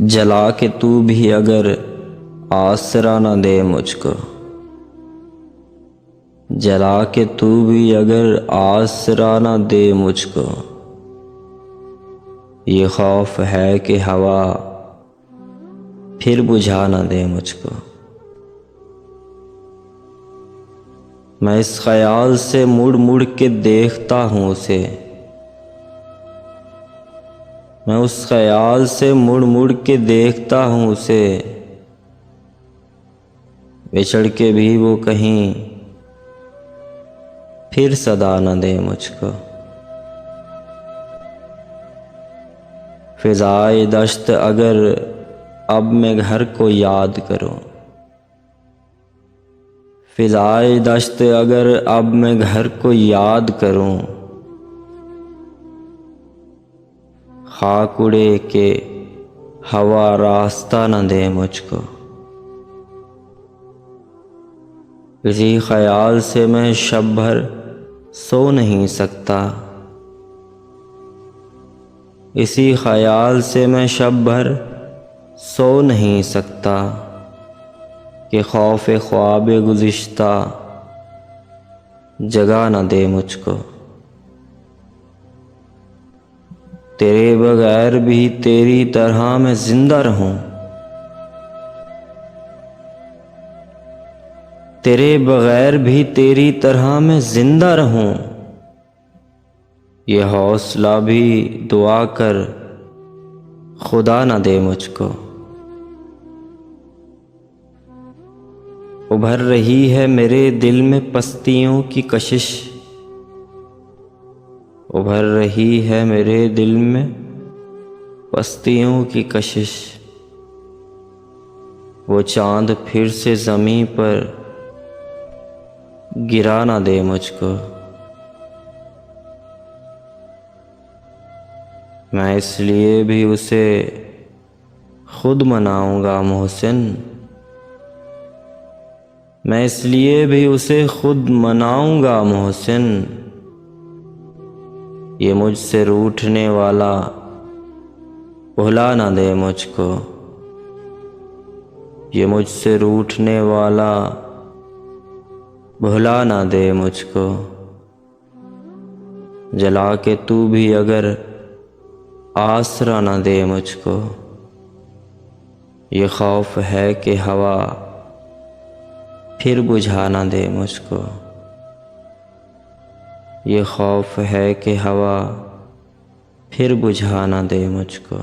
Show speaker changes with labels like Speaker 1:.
Speaker 1: जला के तू भी अगर आसरा न दे मुझको, जला के तू भी अगर आसरा न दे मुझको, ये खौफ है कि हवा फिर बुझा न दे मुझको। मैं इस ख्याल से मुड़ मुड़ के देखता हूँ उसे, मैं उस ख्याल से मुड़ मुड़ के देखता हूँ उसे, बिछड़ के भी वो कहीं फिर सदा न दे मुझको। फिज़ाए दश्त अगर अब मैं घर को याद करूं, फिज़ाए दश्त अगर अब मैं घर को याद करूं, खाक उड़े के हवा रास्ता न दे मुझको। इसी ख्याल से मैं शब भर सो नहीं सकता, इसी ख्याल से मैं शब भर सो नहीं सकता कि खौफ ख्वाब गुज़िश्ता जगा न दे मुझको। तेरे बगैर भी तेरी तरह मैं जिंदा रहूं, तेरे बगैर भी तेरी तरह मैं जिंदा रहूं, ये हौसला भी दुआ कर खुदा न दे मुझको। उभर रही है मेरे दिल में पस्तियों की कशिश, उभर रही है मेरे दिल में पस्तियों की कशिश, वो चांद फिर से ज़मीं पर गिरा ना दे मुझको। मैं इसलिए भी उसे खुद मनाऊंगा मोहसिन, मैं इसलिए भी उसे खुद मनाऊंगा मोहसिन, ये मुझसे रूठने वाला भुला ना दे मुझको, ये मुझसे रूठने वाला भुला ना दे मुझको। जला के तू भी अगर आसरा न दे मुझको, ये खौफ है कि हवा फिर बुझा न दे मुझको, ये खौफ है कि हवा फिर बुझा न दे मुझको।